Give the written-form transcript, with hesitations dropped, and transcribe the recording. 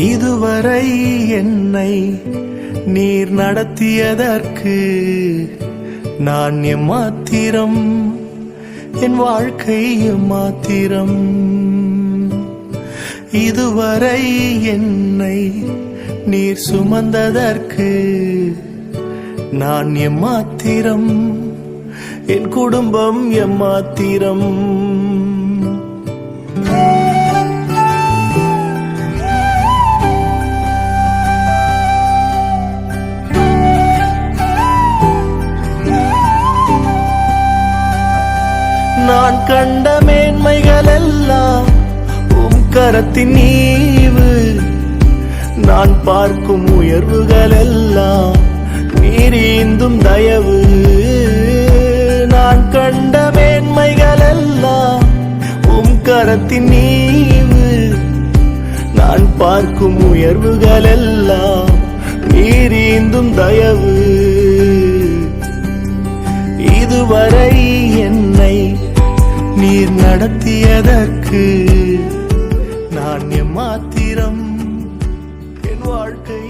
இதுவரை என்னை நீர் நடத்தியதற்கு நான் எம்மாத்திரம், என் வாழ்க்கை எம்மாத்திரம். இதுவரை என்னை நீர் சுமந்ததற்கு நான் எம்மாத்திரம், என் குடும்பம் எம்மாத்திரம். நான் கண்ட மேன்மைகள் எல்லாம் உம் கரத்தின் ஈவு, நான் பார்க்கும் உயர்வுகள் எல்லாம் நீர் ஈந்தும் தயவு. நான் கண்ட மேன்மைகள் எல்லாம் உம் கரத்தின் ஈவு, நான் பார்க்கும் உயர்வுகள் எல்லாம் நீர் ஈந்தும் தயவு. இதுவரை என்னை நீர் நடத்தியதற்கு நான் எம்மாத்திரம், என் வாழ்க்கை